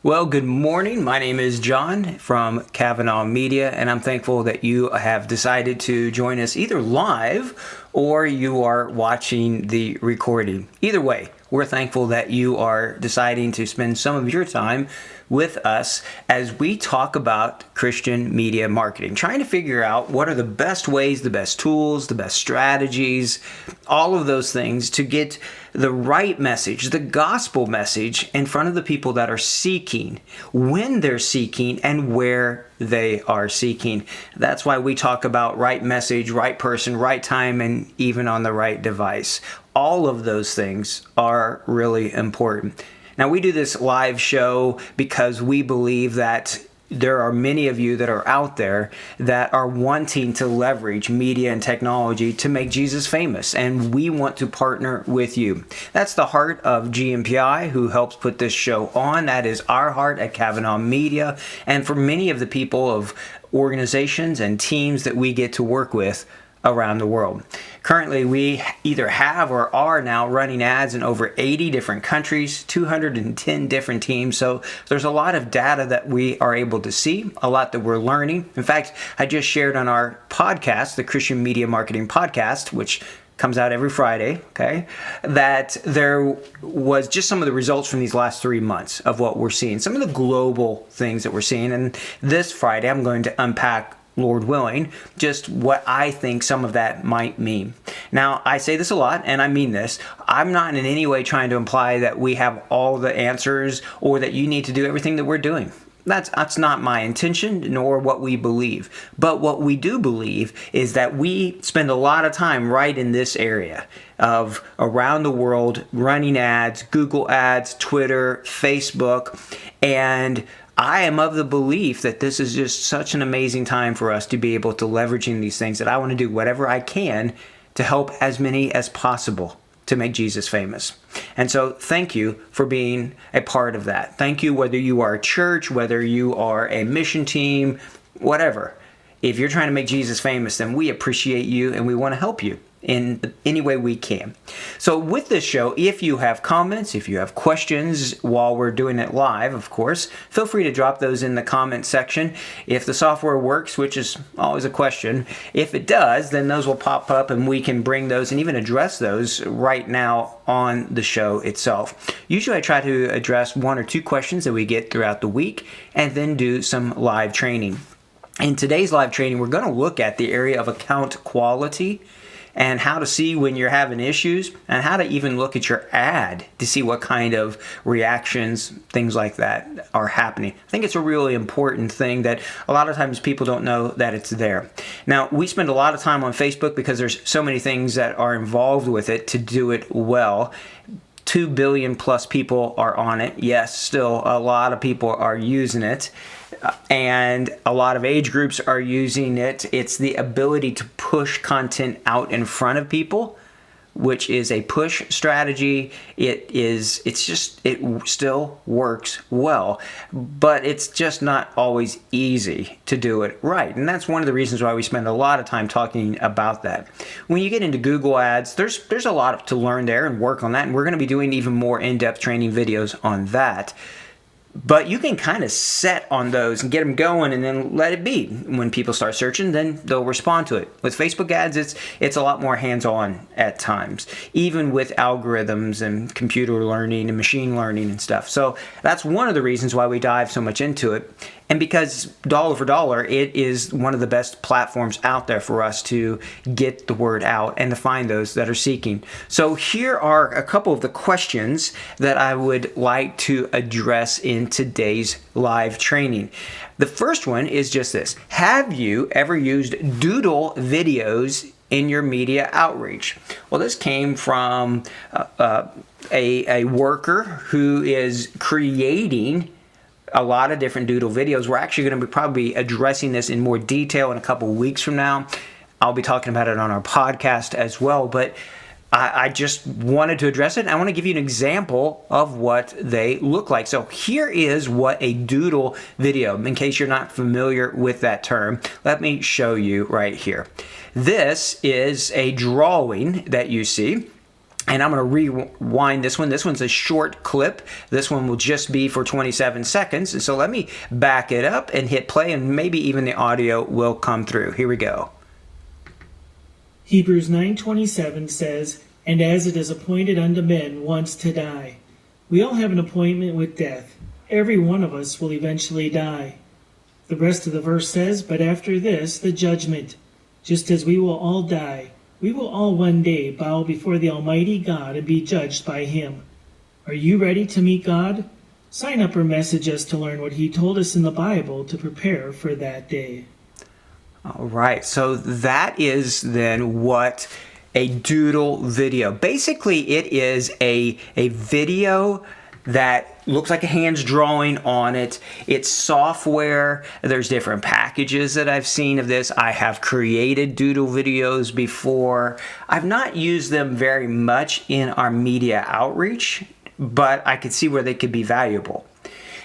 Well, good morning. My name is John from Kavanaugh Media, and I'm thankful that you have decided to join us either live or you are watching the recording. Either way, we're thankful that you are deciding to spend some of your time with us as we talk about Christian media marketing, trying to figure out what are the best ways, the best tools, the best strategies, all of those things to get the right message, the gospel message, in front of the people that are seeking, when they're seeking, and where they are seeking. That's why we talk about right message, right person, right time, and even on the right device. All of those things are really important. Now, we do this live show because we believe that there are many of you that are out there that are wanting to leverage media and technology to make Jesus famous, and we want to partner with you. That's the heart of GMPI, who helps put this show on. That is our heart at Kavanaugh Media, and for many of the people of organizations and teams that we get to work with around the world. Currently, we either have or are now running ads in over 80 different countries, 210 different teams. So there's a lot of data that we are able to see, a lot that we're learning. In fact, I just shared on our podcast, the Christian Media Marketing Podcast, which comes out every Friday, okay, that there was just some of the results from these last 3 months of what we're seeing, some of the global things that we're seeing. And this Friday, I'm going to unpack, Lord willing, just what I think some of that might mean. Now, I say this a lot, and I mean this. I'm not in any way trying to imply that we have all the answers or that you need to do everything that we're doing. That's not my intention, nor what we believe. But what we do believe is that we spend a lot of time right in this area of around the world running ads, Google ads, Twitter, Facebook, and I am of the belief that this is just such an amazing time for us to be able to leveraging these things, that I want to do whatever I can to help as many as possible to make Jesus famous. And so thank you for being a part of that. Thank you, whether you are a church, whether you are a mission team, whatever. If you're trying to make Jesus famous, then we appreciate you and we want to help you in any way we can. So with this show, if you have comments, if you have questions while we're doing it live, of course, feel free to drop those in the comment section. If the software works, which is always a question, if it does, then those will pop up and we can bring those and even address those right now on the show itself. Usually I try to address 1 or 2 questions that we get throughout the week and then do some live training. In today's live training, we're going to look at the area of account quality and how to see when you're having issues, and how to even look at your ad to see what kind of reactions, things like that are happening. I think it's a really important thing that a lot of times people don't know that it's there. Now, we spend a lot of time on Facebook because there's so many things that are involved with it to do it well. 2 billion plus people are on it. Yes, still a lot of people are using it. And a lot of age groups are using it. It's the ability to push content out in front of people, which is a push strategy. It still works well, but it's just not always easy to do it right. And that's one of the reasons why we spend a lot of time talking about that. When you get into Google Ads, there's a lot to learn there and work on that. And we're going to be doing even more in-depth training videos on that. But you can kind of set on those and get them going and then let it be. When people start searching, then they'll respond to it. With Facebook ads, it's a lot more hands-on at times, even with algorithms and computer learning and machine learning and stuff. So that's one of the reasons why we dive so much into it. And because dollar for dollar, it is one of the best platforms out there for us to get the word out and to find those that are seeking. So here are a couple of the questions that I would like to address in today's live training. The first one is just this. Have you ever used doodle videos in your media outreach? Well, this came from a worker who is creating a lot of different doodle videos. We're actually going to be probably addressing this in more detail in a couple weeks from now. I'll be talking about it on our podcast as well, but I just wanted to address it. I want to give you an example of what they look like. So here is what a doodle video, in case you're not familiar with that term, let me show you right here. This is a drawing that you see. And I'm going to rewind this one. This one's a short clip. This one will just be for 27 seconds. And so let me back it up and hit play, and maybe even the audio will come through. Here we go. Hebrews 9:27 says, "And as it is appointed unto men once to die." We all have an appointment with death. Every one of us will eventually die. The rest of the verse says, "But after this, the judgment. Just as we will all die, we will all one day bow before the Almighty God and be judged by Him." Are you ready to meet God? Sign up or message us to learn what He told us in the Bible to prepare for that day. All right, so that is then what a doodle video. Basically, it is a video that looks like a hand's drawing on it. It's software. There's different packages that I've seen of this. I have created doodle videos before. I've not used them very much in our media outreach, but I could see where they could be valuable.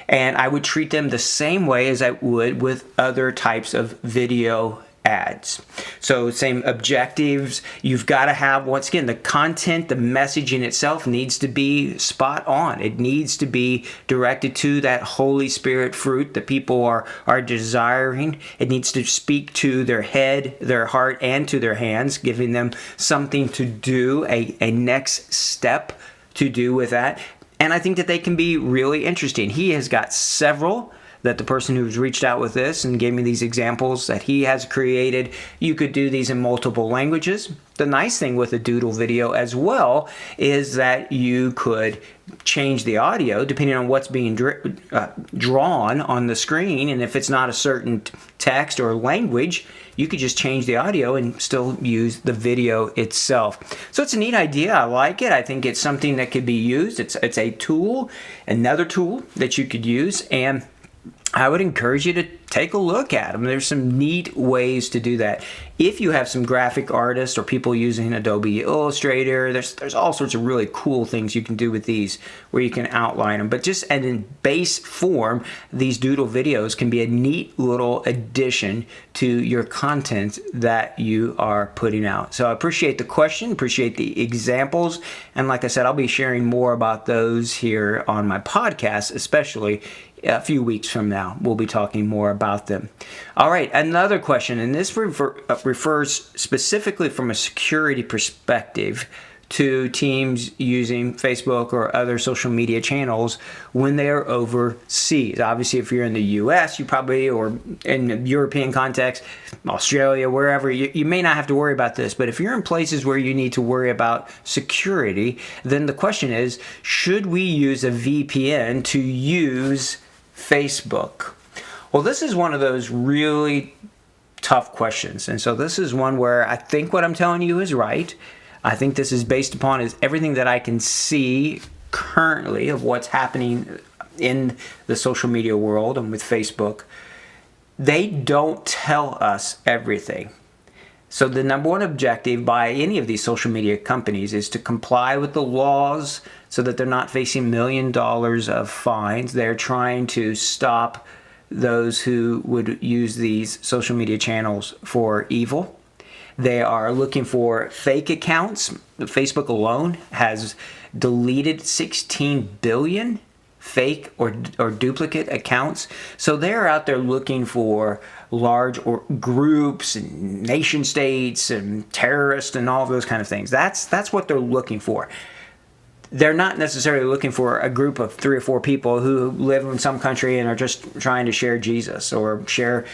And I would treat them the same way as I would with other types of video ads. So same objectives. You've got to have, once again, the content, the messaging itself needs to be spot on. It needs to be directed to that Holy Spirit fruit that people are desiring. It needs to speak to their head, their heart, and to their hands, giving them something to do, a next step to do with that. And I think that they can be really interesting. He has got several that the person who's reached out with this and gave me these examples that he has created. You could do these in multiple languages. The nice thing with a doodle video as well is that you could change the audio depending on what's being drawn on the screen. And if it's not a certain text or language, you could just change the audio and still use the video itself. So it's a neat idea. I like it. I think it's something that could be used. It's a tool, another tool that you could use, and I would encourage you to take a look at them. There's some neat ways to do that. If you have some graphic artists or people using Adobe Illustrator, there's all sorts of really cool things you can do with these where you can outline them. But just and in base form, these doodle videos can be a neat little addition to your content that you are putting out. So I appreciate the question, appreciate the examples. And like I said, I'll be sharing more about those here on my podcast, especially a few weeks from now. We'll be talking more about them. All right, another question, and this refers specifically from a security perspective to teams using Facebook or other social media channels when they are overseas. Obviously, if you're in the US, you probably, or in the European context, Australia, wherever, you may not have to worry about this. But if you're in places where you need to worry about security, then the question is, should we use a VPN to use Facebook? Well, this is one of those really tough questions. And so this is one where I think what I'm telling you is right. I think this is based upon everything that I can see currently of what's happening in the social media world and with Facebook. They don't tell us everything. So the number one objective by any of these social media companies is to comply with the laws so that they're not facing $1 million of fines. They're trying to stop those who would use these social media channels for evil. They are looking for fake accounts. Facebook alone has deleted 16 billion fake or duplicate accounts. So they're out there looking for large or groups and nation states and terrorists and all of those kind of things. That's what they're looking for. They're not necessarily looking for a group of 3 or 4 people who live in some country and are just trying to share Jesus or share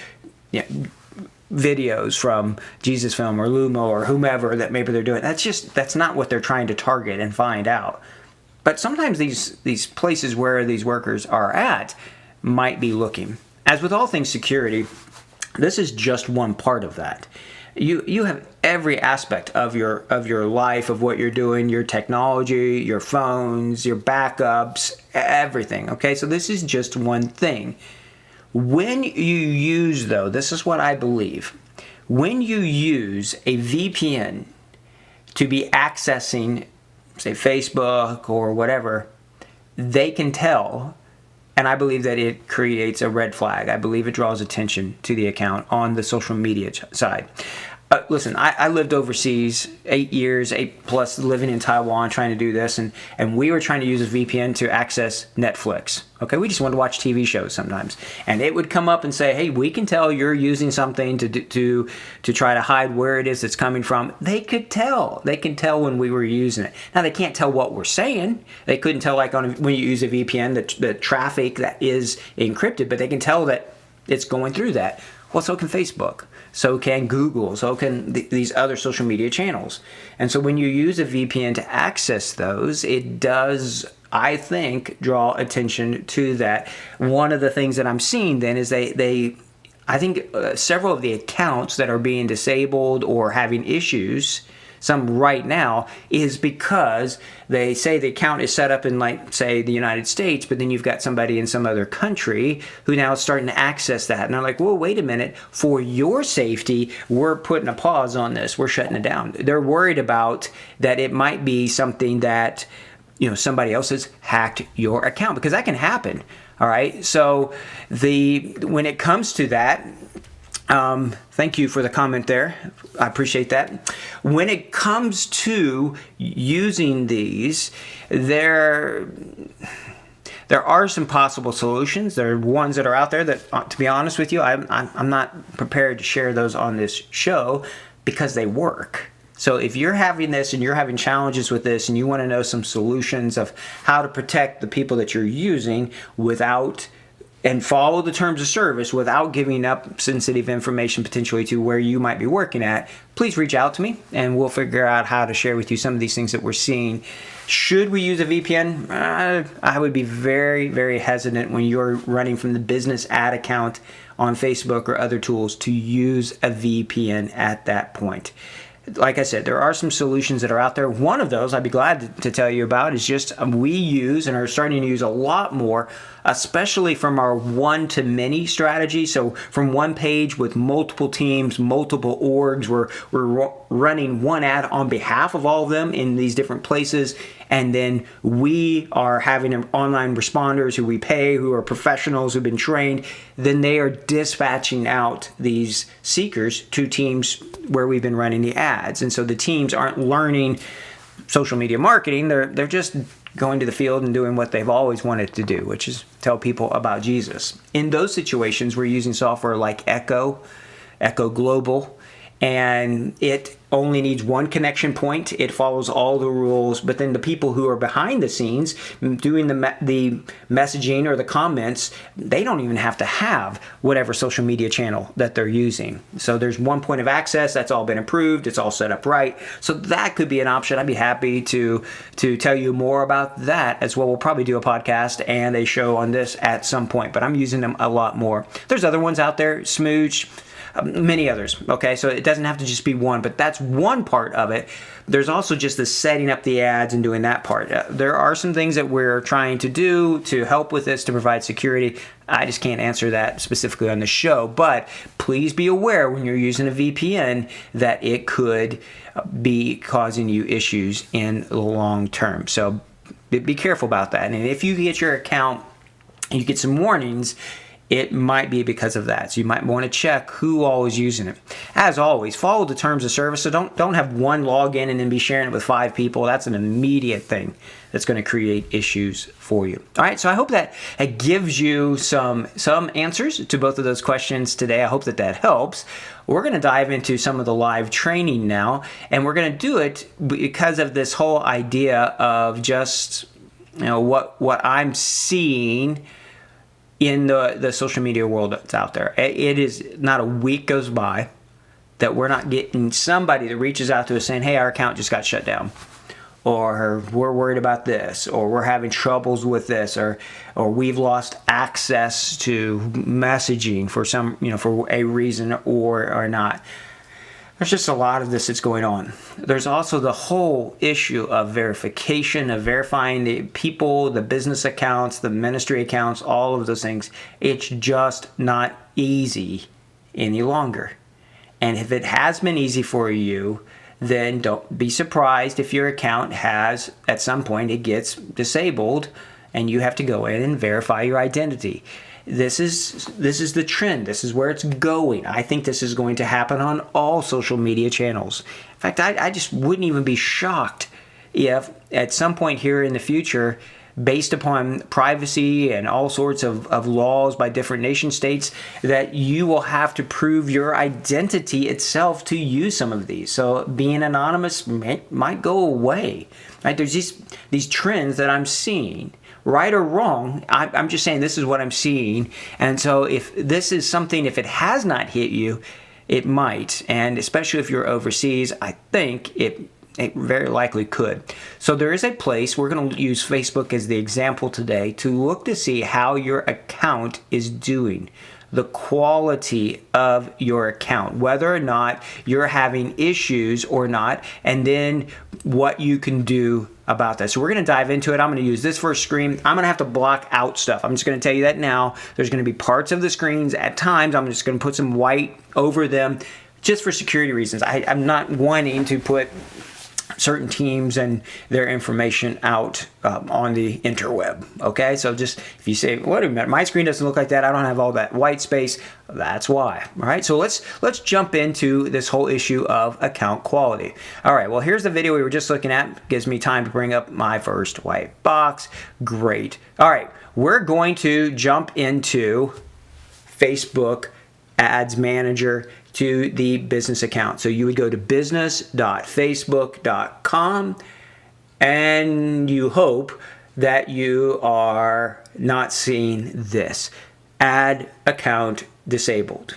videos from Jesus Film or Lumo or whomever that maybe they're doing. That's not what they're trying to target and find out. But sometimes these places where these workers are at might be looking. As with all things security, this is just one part of that. You have every aspect of your life, of what you're doing, your technology, your phones, your backups, everything. Okay, so this is just one thing. When you use, though, this is what I believe, when you use a VPN to be accessing, say, Facebook or whatever, they can tell, and I believe that it creates a red flag. I believe it draws attention to the account on the social media side. listen, I lived overseas 8 years, 8+ living in Taiwan, trying to do this, and we were trying to use a VPN to access Netflix. Okay, we just wanted to watch TV shows sometimes, and it would come up and say, "Hey, we can tell you're using something to try to hide where it is it's coming from." They could tell. They can tell when we were using it. Now they can't tell what we're saying. They couldn't tell when you use a VPN the traffic that is encrypted, but they can tell that it's going through that. Well, so can Facebook. So can Google, so can these other social media channels. And so when you use a VPN to access those, it does, I think, draw attention to that. One of the things that I'm seeing then is I think several of the accounts that are being disabled or having issues, some right now, is because they say the account is set up in, like, say, the United States, but then you've got somebody in some other country who now is starting to access that. And they're like, well, wait a minute. For your safety, we're putting a pause on this. We're shutting it down. They're worried about that it might be something that, somebody else has hacked your account, because that can happen. All right. So when it comes to that, thank you for the comment there. I appreciate that. When it comes to using these, there are some possible solutions. There are ones that are out there that, to be honest with you, I'm not prepared to share those on this show because they work. So if you're having this and you're having challenges with this and you want to know some solutions of how to protect the people that you're using and follow the terms of service without giving up sensitive information potentially to where you might be working at, please reach out to me and we'll figure out how to share with you some of these things that we're seeing. Should we use a VPN? I would be very, very hesitant when you're running from the business ad account on Facebook or other tools to use a VPN at that point. Like I said, there are some solutions that are out there. One of those I'd be glad to tell you about is just we use and are starting to use a lot more, especially from our one-to-many strategy. So from one page with multiple teams, multiple orgs, we're running one ad on behalf of all of them in these different places. And then we are having online responders who we pay, who are professionals, who've been trained. Then they are dispatching out these seekers to teams where we've been running the ads. And so the teams aren't learning social media marketing. They're just going to the field and doing what they've always wanted to do, which is tell people about Jesus. In those situations, we're using software like Echo Global, and it only needs one connection point. It follows all the rules, but then the people who are behind the scenes doing the messaging or the comments, they don't even have to have whatever social media channel that they're using. So there's one point of access. That's all been approved. It's all set up right. So that could be an option. I'd be happy to tell you more about that as well. We'll probably do a podcast and a show on this at some point, but I'm using them a lot more. There's other ones out there, Smooch, many others. Okay, so it doesn't have to just be one, but that's one part of it. There's also just the setting up the ads and doing that part. There are some things that we're trying to do to help with this to provide security. I just can't answer that specifically on the show, but please be aware when you're using a VPN that it could be causing you issues in the long term. So be careful about that. And if you get your account and you get some warnings, it might be because of that. So you might want to check who all is using it. As always, follow the terms of service. So don't have one login and then be sharing it with 5 people. That's an immediate thing that's going to create issues for you. All right, so I hope that it gives you some answers to both of those questions today. I hope that helps. We're going to dive into some of the live training now, and we're going to do it because of this whole idea of just what I'm seeing in the social media world that's out there. It is not a week goes by that we're not getting somebody that reaches out to us saying, hey, our account just got shut down, or we're worried about this, or we're having troubles with this, or we've lost access to messaging for for a reason or not. There's just a lot of this that's going on. There's also the whole issue of verification, of verifying the people, the business accounts, the ministry accounts, all of those things. It's just not easy any longer. And if it has been easy for you, then don't be surprised if your account has, at some point, it gets disabled and you have to go in and verify your identity. this is the trend. This is where it's going. I think this is going to happen on all social media channels. In fact, I just wouldn't even be shocked if at some point here in the future, based upon privacy and all sorts of laws by different nation states, that you will have to prove your identity itself to use some of these. So being anonymous might go away. Right? There's these trends that I'm seeing. Right or wrong, I'm just saying this is what I'm seeing. And so if this is something, if it has not hit you, it might. And especially if you're overseas, I think it very likely could. So there is a place, we're going to use Facebook as the example today, to look to see how your account is doing, the quality of your account, whether or not you're having issues or not, and then what you can do about that. So we're going to dive into it. I'm going to use this first screen. I'm going to have to block out stuff. I'm just going to tell you that now. There's going to be parts of the screens at times I'm just going to put some white over them just for security reasons. I'm not wanting to put certain teams and their information out on the interweb. Okay, so just if you say, wait a minute, my screen doesn't look like that, I don't have all that white space, that's why. All right, so let's jump into this whole issue of account quality. All right, well, here's the video we were just looking at. Gives me time to bring up my first white box. Great. All right, we're going to jump into Facebook Ads Manager to the business account. So you would go to business.facebook.com and you hope that you are not seeing this. Ad account disabled.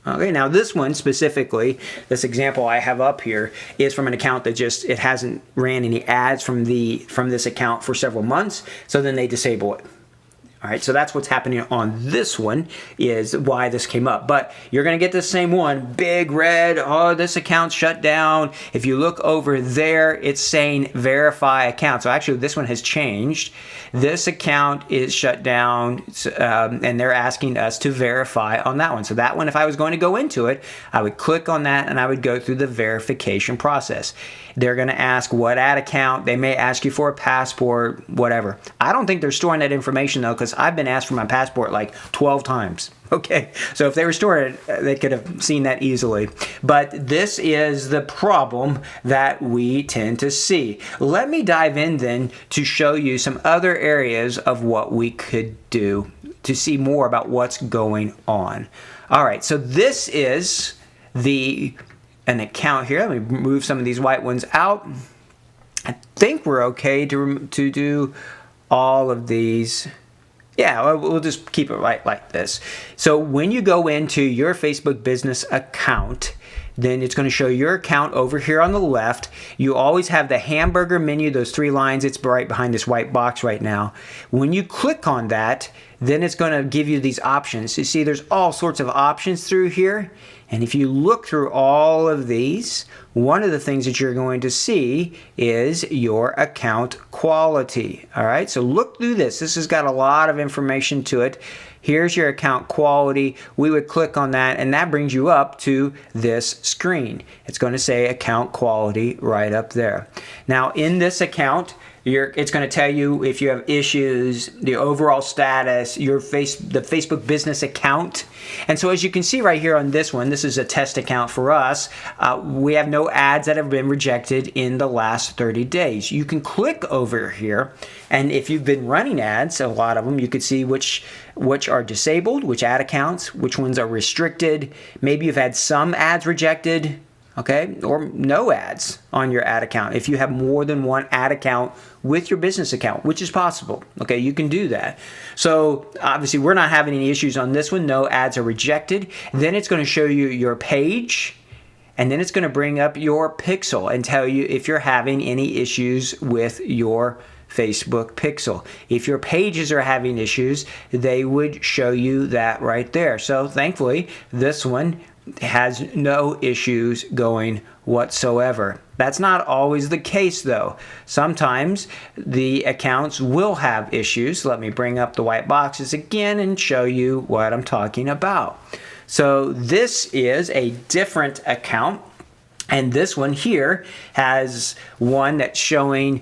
Okay, now this one specifically, this example I have up here, is from an account that it hasn't ran any ads from this account for several months, so then they disable it. All right, so that's what's happening on this one, is why this came up. But you're going to get the same one, big red, oh, this account's shut down. If you look over there, it's saying verify account. So actually, this one has changed. This account is shut down, and they're asking us to verify on that one. So that one, if I was going to go into it, I would click on that, and I would go through the verification process. They're going to ask what ad account. They may ask you for a passport, whatever. I don't think they're storing that information, though, because I've been asked for my passport like 12 times. Okay, so if they were storing it, they could have seen that easily. But this is the problem that we tend to see. Let me dive in then to show you some other areas of what we could do to see more about what's going on. All right, so this is an account here. Let me move some of these white ones out. I think we're okay to do all of these. Yeah, we'll just keep it right like this. So when you go into your Facebook business account, then it's going to show your account over here on the left. You always have the hamburger menu, those 3 lines. It's right behind this white box right now. When you click on that, then it's going to give you these options. You see, there's all sorts of options through here. And if you look through all of these, one of the things that you're going to see is your account quality. All right, so look through this. This has got a lot of information to it. Here's your account quality. We would click on that, and that brings you up to this screen. It's going to say account quality right up there. Now, in this account, it's going to tell you if you have issues, the overall status, the Facebook business account. And so as you can see right here on this one, this is a test account for us. We have no ads that have been rejected in the last 30 days. You can click over here, and if you've been running ads, a lot of them, you could see which are disabled, which ad accounts, which ones are restricted. Maybe you've had some ads rejected, okay, or no ads on your ad account. If you have more than one ad account with your business account, which is possible, okay, you can do that. So obviously we're not having any issues on this one. No ads are rejected. Then it's going to show you your page, and then it's going to bring up your pixel and tell you if you're having any issues with your Facebook pixel. If your pages are having issues, they would show you that right there. So thankfully, this one has no issues going whatsoever. That's not always the case, though. Sometimes the accounts will have issues. Let me bring up the white boxes again and show you what I'm talking about. So this is a different account, and this one here has one that's showing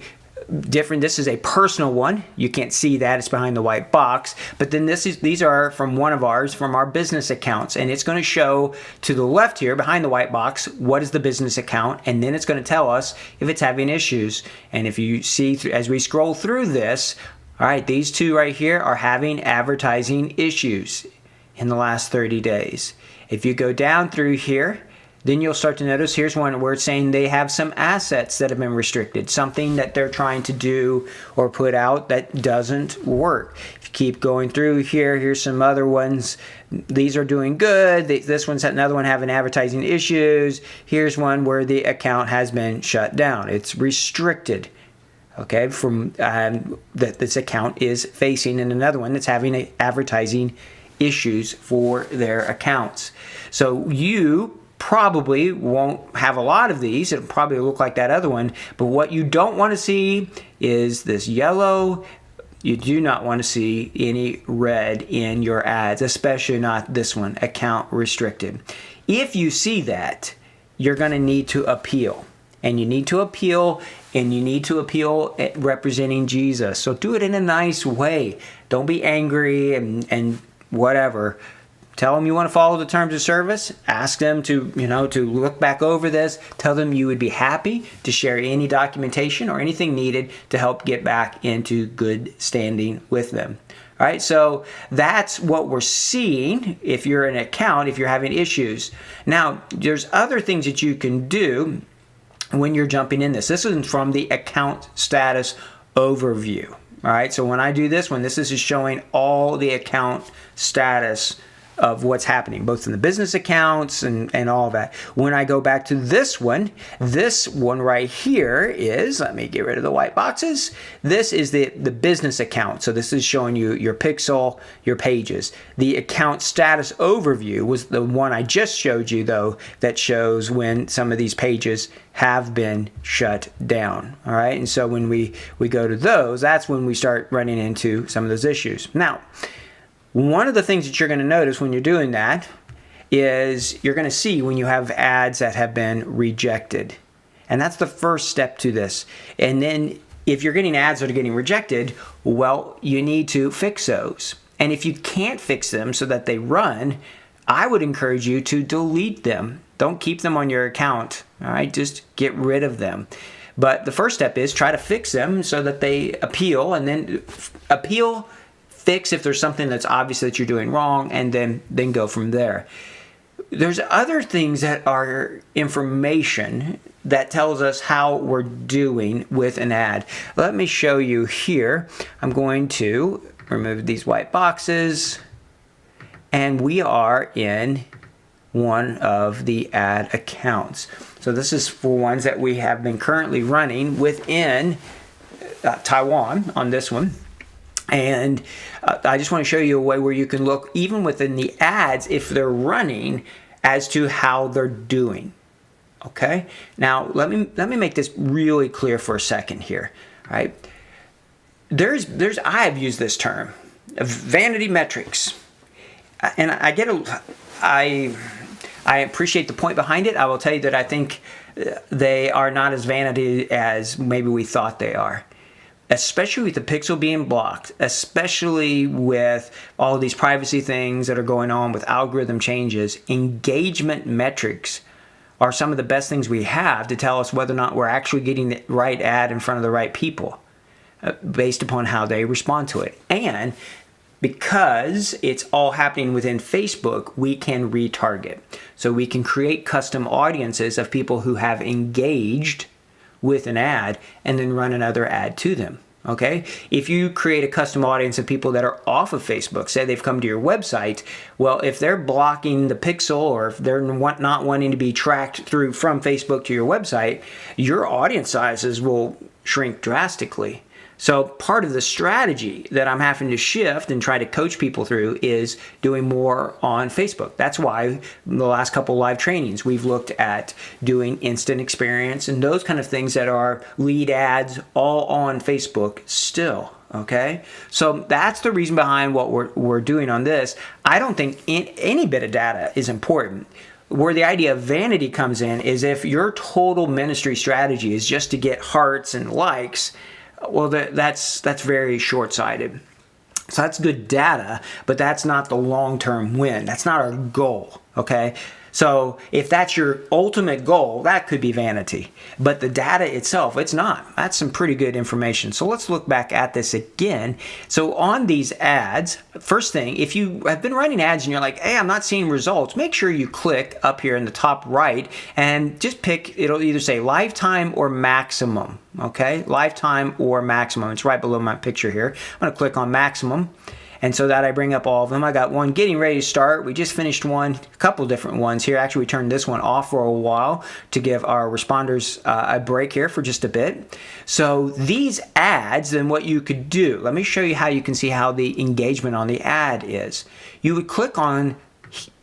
different. This is a personal one. You can't see that. It's behind the white box. But then these are from one of ours, from our business accounts. And it's going to show to the left here, behind the white box, what is the business account. And then it's going to tell us if it's having issues. And if you see, as we scroll through this, all right, these two right here are having advertising issues in the last 30 days. If you go down through here, then you'll start to notice here's one where it's saying they have some assets that have been restricted, something that they're trying to do or put out that doesn't work. If you keep going through here, here's some other ones. These are doing good. This one's another one having advertising issues. Here's one where the account has been shut down. It's restricted. Okay, from that this account is facing, and another one that's having advertising issues for their accounts. So you probably won't have a lot of these. It'll probably look like that other one. But what you don't want to see is this yellow. You do not want to see any red in your ads, especially not this one, account restricted. If you see that, you're going to need to appeal. And you need to appeal, representing Jesus. So do it in a nice way. Don't be angry and whatever. Tell them you want to follow the terms of service. Ask them to look back over this. Tell them you would be happy to share any documentation or anything needed to help get back into good standing with them. All right, so that's what we're seeing if you're an account, if you're having issues. Now, there's other things that you can do when you're jumping in this. This is from the account status overview. All right, so when I do this one, this is just showing all the account status of what's happening, both in the business accounts and all that. When I go back to this one right here is, let me get rid of the white boxes. This is the business account. So this is showing you your pixel, your pages. The account status overview was the one I just showed you, though, that shows when some of these pages have been shut down. All right, and so when we go to those, that's when we start running into some of those issues. Now, one of the things that you're going to notice when you're doing that is you're going to see when you have ads that have been rejected. And that's the first step to this. And then if you're getting ads that are getting rejected, well, you need to fix those. And if you can't fix them so that they run, I would encourage you to delete them. Don't keep them on your account. All right, just get rid of them. But the first step is try to fix them so that they appeal, and then fix if there's something that's obvious that you're doing wrong, and then go from there. There's other things that are information that tells us how we're doing with an ad. Let me show you here. I'm going to remove these white boxes, and we are in one of the ad accounts. So this is for ones that we have been currently running within Taiwan on this one. And I just want to show you a way where you can look even within the ads if they're running as to how they're doing. Okay? Now let me make this really clear for a second here. All right? I have used this term, vanity metrics, and I appreciate the point behind it. I will tell you that I think they are not as vanity as maybe we thought they are. Especially with the pixel being blocked, especially with all of these privacy things that are going on with algorithm changes, engagement metrics are some of the best things we have to tell us whether or not we're actually getting the right ad in front of the right people based upon how they respond to it. And because it's all happening within Facebook, we can retarget. So we can create custom audiences of people who have engaged with an ad and then run another ad to them. Okay? If you create a custom audience of people that are off of Facebook, say they've come to your website, well, if they're blocking the pixel or if they're not wanting to be tracked through from Facebook to your website, your audience sizes will shrink drastically. So part of the strategy that I'm having to shift and try to coach people through is doing more on Facebook. That's why in the last couple live trainings, we've looked at doing instant experience and those kind of things that are lead ads all on Facebook still. Okay, so that's the reason behind what we're doing on this. I don't think any bit of data is important. Where the idea of vanity comes in is if your total ministry strategy is just to get hearts and likes, Well, that's very short-sighted. So that's good data, but that's not the long-term win. That's not our goal, okay? So if that's your ultimate goal, that could be vanity. But the data itself, it's not. That's some pretty good information. So let's look back at this again. So on these ads, first thing, if you have been running ads and you're like, hey, I'm not seeing results, make sure you click up here in the top right and just pick, it'll either say lifetime or maximum, okay? Lifetime or maximum. It's right below my picture here. I'm going to click on maximum. And so that I bring up all of them. I got one getting ready to start. We just finished one, a couple different ones here. Actually, we turned this one off for a while to give our responders a break here for just a bit. So these ads, then what you could do, let me show you how you can see how the engagement on the ad is. You would click on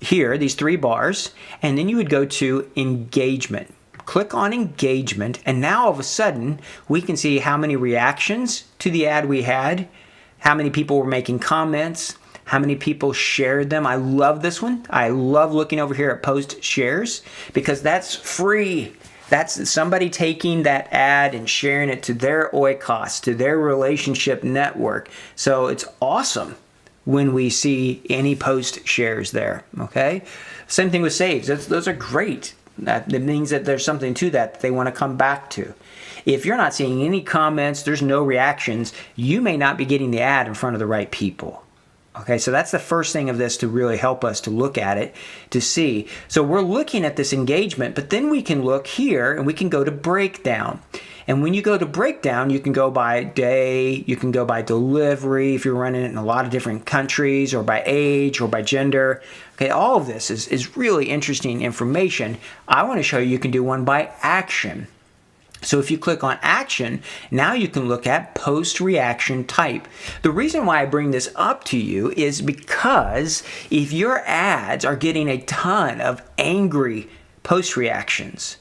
here, these 3 bars, and then you would go to engagement. Click on engagement, and now all of a sudden, we can see how many reactions to the ad we had, how many people were making comments, how many people shared them. I love this one. I love looking over here at post shares because that's free. That's somebody taking that ad and sharing it to their oikos, to their relationship network. So it's awesome when we see any post shares there, okay? Same thing with saves. Those are great. That means that there's something to that they want to come back to. If you're not seeing any comments, there's no reactions, you may not be getting the ad in front of the right people. Okay, so that's the first thing of this to really help us to look at it, to see. So we're looking at this engagement, but then we can look here and we can go to breakdown. And when you go to breakdown, you can go by day, you can go by delivery if you're running it in a lot of different countries, or by age, or by gender. Okay, all of this is really interesting information. I want to show you can do one by action. So if you click on action, now you can look at post reaction type. The reason why I bring this up to you is because if your ads are getting a ton of angry post reactions,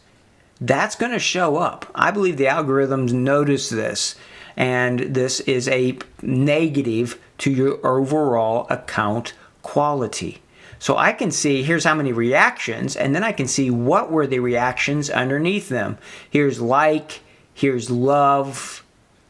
that's going to show up. I believe the algorithms notice this, and this is a negative to your overall account quality. So I can see, here's how many reactions, and then I can see what were the reactions underneath them. Here's like, here's love.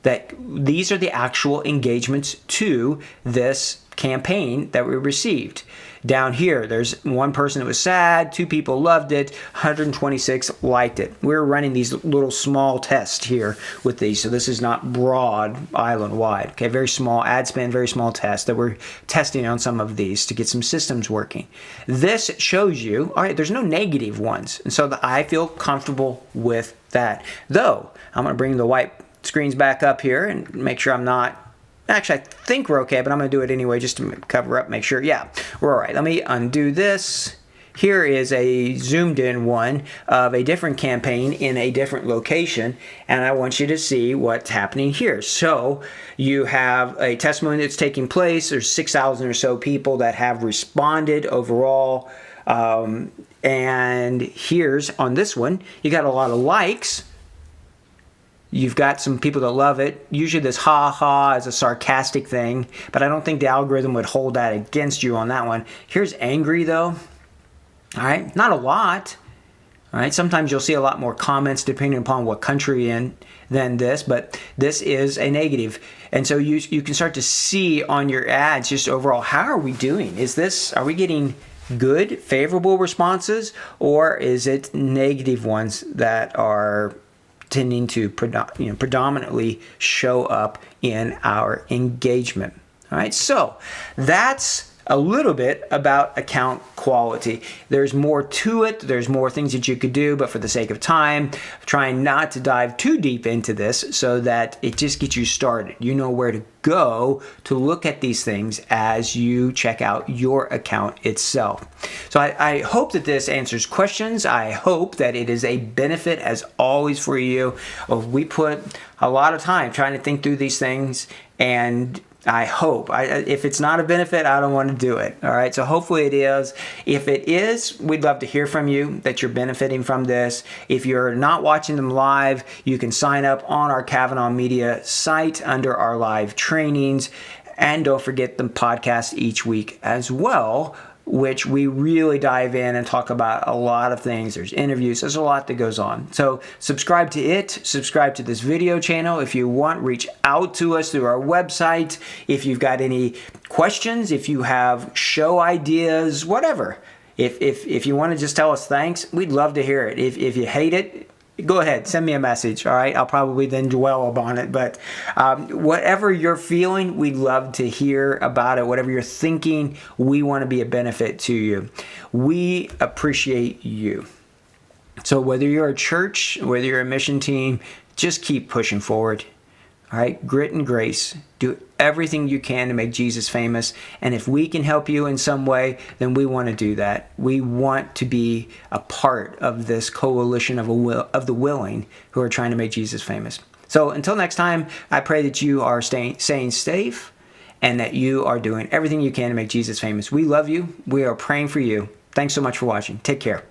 These are the actual engagements to this campaign that we received. Down here, there's one person that was sad, 2 people loved it, 126 liked it. We're running these little small tests here with these, so this is not broad island-wide. Okay, very small ad spend, very small test that we're testing on some of these to get some systems working. This shows you, all right, there's no negative ones, and so I feel comfortable with that. Though, I'm going to bring the white screens back up here and make sure I'm not. Actually, I think we're okay, but I'm going to do it anyway just to cover up, make sure. Yeah, we're all right. Let me undo this. Here is a zoomed in one of a different campaign in a different location, and I want you to see what's happening here. So you have a testimony that's taking place. There's 6,000 or so people that have responded overall. And here's on this one, you got a lot of likes. You've got some people that love it. Usually this ha-ha is a sarcastic thing, but I don't think the algorithm would hold that against you on that one. Here's angry, though. All right, not a lot. All right, sometimes you'll see a lot more comments depending upon what country you're in than this, but this is a negative. And so you can start to see on your ads just overall, how are we doing? Are we getting good, favorable responses, or is it negative ones that are tending to predominantly show up in our engagement? All right, so that's a little bit about account quality. There's more to it. There's more things that you could do, but for the sake of time, I'm trying not to dive too deep into this so that it just gets you started. You know where to go to look at these things as you check out your account itself. So I hope that this answers questions. I hope that it is a benefit as always for you. We put a lot of time trying to think through these things, and I hope. If it's not a benefit, I don't want to do it. All right, so hopefully it is. If it is, we'd love to hear from you that you're benefiting from this. If you're not watching them live, you can sign up on our Kavanaugh Media site under our live trainings. And don't forget the podcast each week as well. which we really dive in and talk about a lot of things. There's interviews, there's a lot that goes on. So subscribe to it, subscribe to this video channel. If you want, reach out to us through our website. If you've got any questions, if you have show ideas, whatever. If you want to just tell us thanks, we'd love to hear it. If you hate it, go ahead, send me a message, all right? I'll probably then dwell upon it. But whatever you're feeling, we'd love to hear about it. Whatever you're thinking, we want to be a benefit to you. We appreciate you. So whether you're a church, whether you're a mission team, just keep pushing forward. All right, grit and grace. Do everything you can to make Jesus famous. And if we can help you in some way, then we want to do that. We want to be a part of this coalition of the willing who are trying to make Jesus famous. So until next time, I pray that you are staying safe and that you are doing everything you can to make Jesus famous. We love you. We are praying for you. Thanks so much for watching. Take care.